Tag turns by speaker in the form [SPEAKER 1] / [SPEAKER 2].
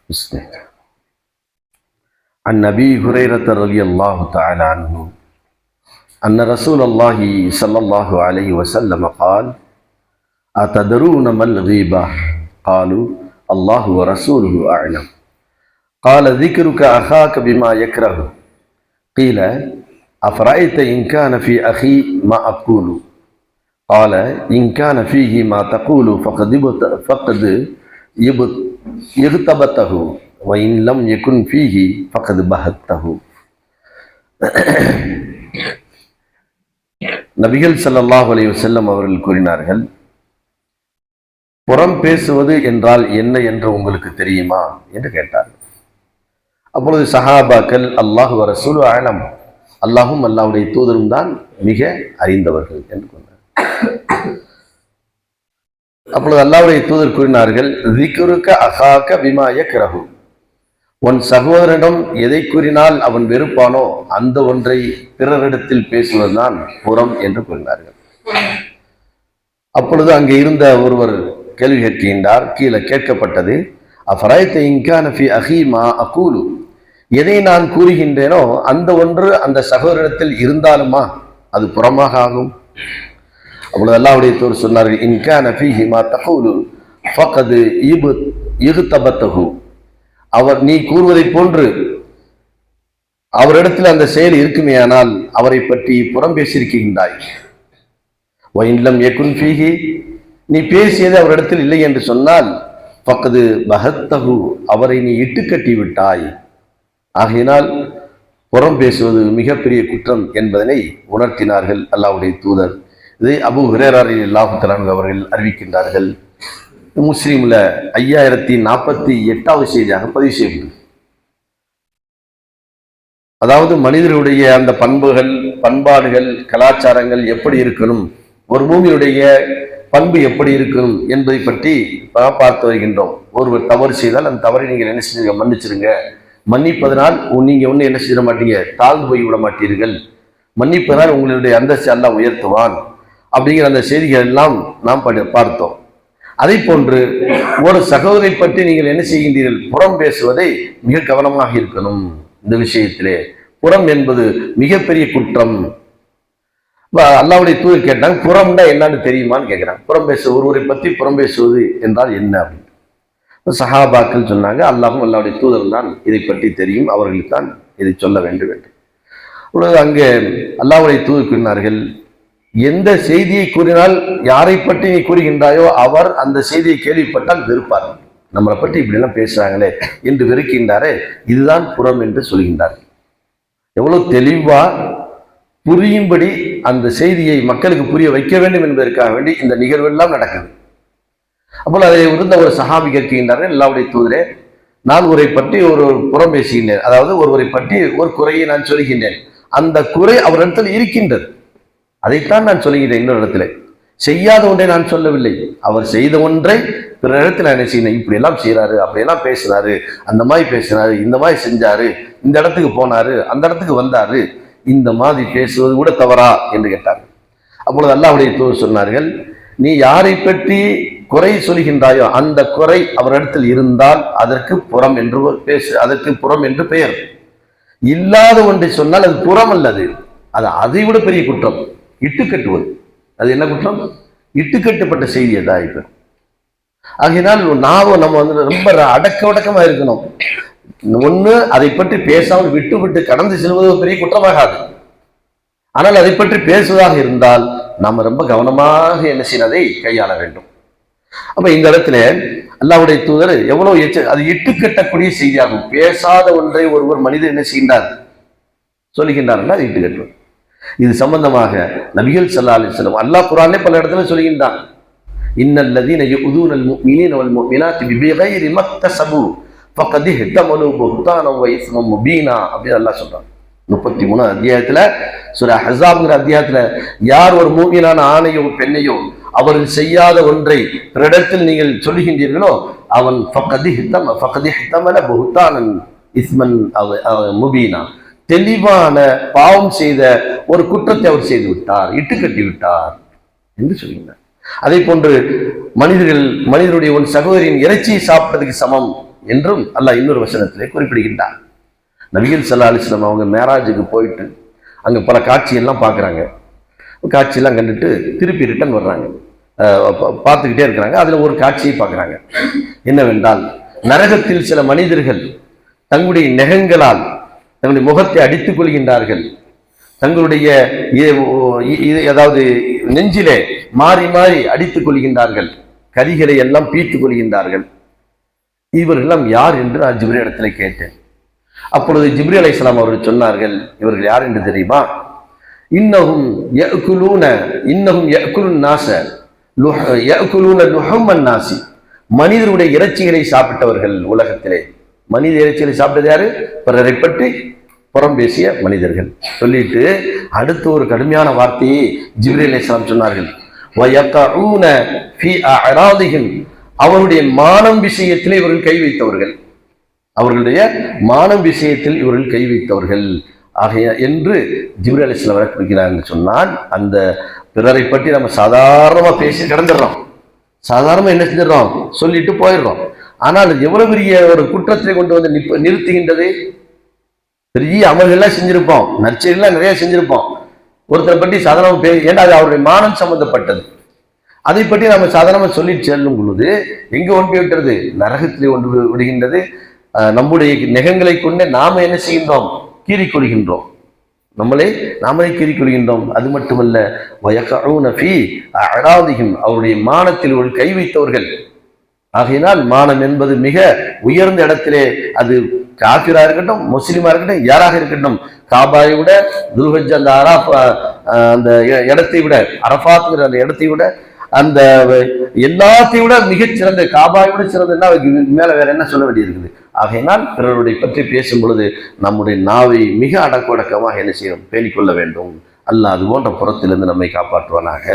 [SPEAKER 1] بسم الله. عن أبي هريرة رضي الله تعالى عنه أن رسول الله صلى الله عليه وسلم قال: أتدرون ما الغيبة؟ قالوا: الله ورسوله أعلم. قال: ذكرك أخاك بما يكره. قيل: أفرأيت إن كان في أخي ما أقول؟ قال: إن كان فيه ما تقول فقد اغتبته وإن لم يكن فيه فقد بهته. நபிகள் ஸல்லல்லாஹு அலைஹி வஸல்லம் அவர்கள் கூறினார்கள், புறம் பேசுவது என்றால் என்ன என்று உங்களுக்கு தெரியுமா என்று கேட்டார்கள். அப்பொழுது சஹாபாக்கள் அல்லாஹு வ ரசூலு அலம், அல்லாஹும் அல்லாஹ்வுடைய தூதரும் தான் மிக அறிந்தவர்கள் என்று சொன்னார். அப்பொழுது அல்லாஹ்வுடைய தூதர் கூறினார்கள், ذِكْرُكَ أَخَاكَ بِمَا يَكْرَهُ. உன் சகோதரனிடம் எதை கூறினால் அவன் வெறுப்பானோ அந்த ஒன்றை பிறரிடத்தில் பேசுவதுதான் புறம் என்று கூறினார்கள். அப்பொழுது அங்கே இருந்த ஒருவர் கேள்வி கேட்கின்றார். கீழே கேட்கப்பட்டது, அஃபரைத இன் கான ஃபீ அஹீ மா அகூலு. எதை நான் கூறுகின்றேனோ அந்த ஒன்று அந்த சகோதரனிடத்தில் இருந்தாலுமா அது புறமாக ஆகும்? அப்பொழுது அல்லாஹ்வுடைய தூதர் சொன்னார்கள், இன் கான ஃபீஹி மா தகூலு ஃபகத் இக்தபத்தஹு. அவர் நீ கூறுவதை போன்று அவரிடத்தில் அந்த செயல் இருக்குமேயானால் அவரை பற்றி புறம் பேசியிருக்கின்றாய். வஇன்லம் யகுன் ஃபீஹி, நீ பேசியது அவரிடத்தில் இல்லை என்று சொன்னால் ஃபகத் பஹத்தஹு, அவரை நீ இட்டுக்கட்டி விட்டாய். ஆகையினால் புறம் பேசுவது மிகப்பெரிய குற்றம் என்பதனை உணர்த்தினார்கள் அல்லாஹ்வுடைய தூதர். இதை அபூ ஹுரைரா ரலியல்லாஹு தஆலா அவர்கள் அறிவிக்கின்றார்கள். முஸ்லிம்ல 5048வது செய்தியாக பதிவு செய்யப்பட்டது. அதாவது மனிதர்களுடைய அந்த பண்புகள், பண்பாடுகள், கலாச்சாரங்கள் எப்படி இருக்கணும், ஒரு மூமியுடைய பண்பு எப்படி இருக்கணும் என்பதை பற்றி பார்த்து வருகின்றோம். ஒருவர் தவறு செய்தால் அந்த தவறை நீங்கள் என்ன செஞ்சீங்க, மன்னிச்சிருங்க. மன்னிப்பதனால் நீங்க ஒன்றும் என்ன செய்ய மாட்டீங்க, தாழ்ந்து போய் விட மாட்டீர்கள். மன்னிப்பதனால் உங்களுடைய அந்தஸ்து அல்லாஹ் உயர்த்துவான் அப்படிங்கிற அந்த செய்திகள் எல்லாம் நாம் பார்த்தோம். அதை போன்று ஒரு சகோதரை பற்றி நீங்கள் என்ன செய்கின்றீர்கள், புறம் பேசுவதை மிக கவனமாக இருக்கணும். இந்த விஷயத்திலே புறம் என்பது மிகப்பெரிய குற்றம். அல்லாஹ்வுடைய தூதர் கேட்டாங்க, புறம்னா என்னன்னு தெரியுமான்னு கேட்கிறாங்க. புறம் பேச ஒருவரை பற்றி புறம் பேசுவது என்றால் என்ன அப்படின்னு சஹாபாக்கள் சொன்னாங்க, அல்லாஹும் அல்லாஹ்வுடைய தூதர் தான் இதை பற்றி தெரியும், அவர்களுக்கு தான் இதை சொல்ல வேண்டும் என்று. அங்கே அல்லாஹ்வுடைய தூதர் கூறினார்கள், எந்த செய்தியை கூறினால் யாரை பற்றி நீ கூறுகின்றாயோ அவர் அந்த செய்தியை கேள்விப்பட்டால் வெறுப்பார். நம்மளை பற்றி இப்படி எல்லாம் பேசுறாங்களே என்று வெறுக்கின்றாரே, இதுதான் புறம் என்று சொல்கின்றார்கள். எவ்வளவு தெளிவா புரியும்படி அந்த செய்தியை மக்களுக்கு புரிய வைக்க வேண்டும் என்பதற்காக வேண்டி இந்த நிகழ்வெல்லாம் நடக்குது. அப்போது அதை இருந்த ஒரு சஹாபி கேட்கின்றார்கள், அல்லாஹ்வுடைய தூதரே, நான் ஒருவரை பற்றி ஒரு புறம் பேசுகின்றேன், அதாவது ஒருவரை பற்றி ஒரு குறையை நான் சொல்கின்றேன், அந்த குறை அவரிடத்தில் இருக்கின்றது, அதைத்தான் நான் சொல்லுகிறேன். இன்னொரு இடத்துல செய்யாத ஒன்றை நான் சொல்லவில்லை, அவர் செய்த ஒன்றை பிற இடத்துல என்ன செய்யணும், இப்படி எல்லாம் செய்யறாரு, அப்படியெல்லாம் பேசினாரு, அந்த மாதிரி பேசினாரு, இந்த மாதிரி செஞ்சாரு, இந்த இடத்துக்கு போனாரு, அந்த இடத்துக்கு வந்தாரு, இந்த மாதிரி பேசுவது கூட தவறா என்று கேட்டார். அப்பொழுது அல்லாஹ்வுடைய தூதர் சொன்னார்கள், நீ யாரை பற்றி குறை சொல்கின்றாயோ அந்த குறை அவரிடத்தில் இருந்தால் அதற்கு புறம் என்று அதற்கு புறம் என்று பெயர். இல்லாத ஒன்றை சொன்னால் அது புறம் அல்லது, அது அதை விட பெரிய குற்றம், இட்டுக்கட்டுவது. அது என்ன குற்றம்? இட்டுக்கட்டுப்பட்ட செய்தி அதாயிப்பு. ஆகையினால் நம்ம ரொம்ப அடக்கமா இருக்கணும். ஒண்ணு அதை பற்றி பேசாமல் விட்டு விட்டு கடந்து செல்வது பெரிய குற்றமாகாது. ஆனால் அதை பற்றி பேசுவதாக இருந்தால் நாம் ரொம்ப கவனமாக என்ன செய்வதை கையாள வேண்டும். அப்ப இந்த இடத்துல அல்லாஹ்வுடைய தூதர் எவ்வளவு அது இட்டுக்கட்டக்கூடிய செய்தியாகும். பேசாத ஒன்றை ஒருவர் மனிதர் என்ன செய்கின்றார், சொல்லுகின்றார், அது இட்டுக்கட்டுவது. இது சம்பந்தமாக நபிகள் ஸல்லல்லாஹு அலைஹி வஸல்லம் அல்லாஹ் குர்ஆனிலே பல இடத்துல சொல்கின்றான், இன்னல்லதீன யுஊதுனல் முஃமினீன வல் முஃமினாத்தி பிகைரி மக்தஸபு ஃபகத் இஹ்தமலு புஹ்தானன் வ இஸ்மன் முபீனா அப்படி அல்லாஹ் சொல்றான். 33 அத்தியாயத்துல சூரா அஹ்ஸாப்ங்கிற அத்தியாயத்துல யார் ஒரு மூமினான ஆணையோ பெண்ணையோ அவர்கள் செய்யாத ஒன்றை இடத்தில் நீங்கள் சொல்லுகின்றீர்களோ அவன் ஃபகத் இஹ்தமல புஹ்தானன் இஸ்மன் முபீனா, தெளிவான பாவம் செய்த ஒரு குற்றத்தை அவர் செய்து விட்டார், இட்டுக்கட்டி விட்டார் என்று சொல்கிறார். அதே போன்று மனிதருடைய ஒரு சகோதரின் இறைச்சியை சாப்பிட்டதுக்கு சமம் என்றும் அல்லாஹ் இன்னொரு வசனத்திலே குறிப்பிடுகின்றார். நபிகள் ஸல்லல்லாஹு அலைஹி வஸல்லம் அவங்க மேராஜுக்கு போயிட்டு அங்கே பல காட்சியெல்லாம் பார்க்குறாங்க. காட்சியெல்லாம் கண்டுட்டு திருப்பி ரிட்டர்ன் வர்றாங்க. பார்த்துக்கிட்டே இருக்கிறாங்க. அதில் ஒரு காட்சியை பார்க்குறாங்க. என்னவென்றால், நரகத்தில் சில மனிதர்கள் தங்களுடைய நெகங்களால் தங்களுடைய முகத்தை அடித்துக் கொள்கின்றார்கள். தங்களுடைய அதாவது நெஞ்சிலே மாறி மாறி அடித்துக் கொள்கின்றார்கள். கரிகளை எல்லாம் பீத்துக் கொள்கின்றார்கள். இவர்களெல்லாம் யார் என்று நான் ஜிப்ரீல் இடத்துல கேட்டேன். அப்பொழுது ஜிப்ரீல் அலைஹிஸ்ஸலாம் அவர்கள் சொன்னார்கள், இவர்கள் யார் என்று தெரியுமா? இன்னஹும் யஅகுலுன் நாஸ யஅகுலுன லுஹுமன் நாஸி, மனிதருடைய இறைச்சிகளை சாப்பிட்டவர்கள். உலகத்திலே மனித இறைச்சிகளை சாப்பிட்டது யாரு? பிறரை பற்றி புறம் பேசிய மனிதர்கள். சொல்லிட்டு அடுத்து ஒரு கடுமையான வார்த்தையை ஜிப்ரீல் அலைஹிஸ்ஸலாம் சொன்னார்கள். வயகஊன ஃபீ அஅராதிஹிம், அவருடைய மானம் விஷயத்திலே இவர்கள் கை வைத்தவர்கள். அவர்களுடைய மானம் விஷயத்தில் இவர்கள் கை வைத்தவர்கள் ஆகைய என்று ஜிப்ரீல் அலைஹிஸ்ஸலாம் குறிக்கிறார்கள். சொன்னால் அந்த பிறரை பற்றி நம்ம சாதாரணமாக பேசி கிடந்துடுறோம், சாதாரணமாக என்ன செஞ்சிடறோம், சொல்லிட்டு போயிடுறோம். ஆனால் எவ்வளவு பெரிய ஒரு குற்றத்தை கொண்டு வந்து நிறுத்துகின்றது. பெரிய அமல்கள்லாம் செஞ்சிருப்போம், நற்செயலாம் நிறைய செஞ்சிருப்போம். ஒருத்தரை பற்றி சாதாரணமாக ஏன்னா அது அவருடைய மானம் சம்பந்தப்பட்டது. அதை பற்றி நம்ம சாதாரணமாக சொல்லி செல்லும் பொழுது எங்கே ஒன்று போய் விட்டுறது? நரகத்திலே ஒன்று விடுகின்றது. நம்முடைய நெகங்களை கொண்டு நாம என்ன செய்கின்றோம்? கீறிக்கொள்கின்றோம், நாமளே கீறிக்கொள்கின்றோம். அது மட்டுமல்ல, வயகஊன ஃபீ அஅராதிஹிம், அவருடைய மானத்தில் ஒரு கை வைத்தவர்கள். ஆகையினால் மானம் என்பது மிக உயர்ந்த இடத்திலே, அது காஃபிரா இருக்கட்டும், முஸ்லிமா இருக்கட்டும், யாராக இருக்கட்டும், காபாயை விட துல்ஹஜ் அந்த அந்த இடத்தை விட, அரஃபாத்துங்கிற அந்த இடத்தை விட, அந்த எல்லாத்தையும் விட மிகச்சிறந்த, காபாயை விட சிறந்ததுன்னா மேல வேற என்ன சொல்ல வேண்டியிருக்குது? ஆகையினால் பிறருடைய பற்றி பேசும் பொழுது நம்முடைய நாவை மிக அடக்கமாக என்ன செய்யணும்? பேணிக்கொள்ள வேண்டும். அல்லாஹ் அது போன்ற புறத்திலிருந்து நம்மை காப்பாற்றுவானாக.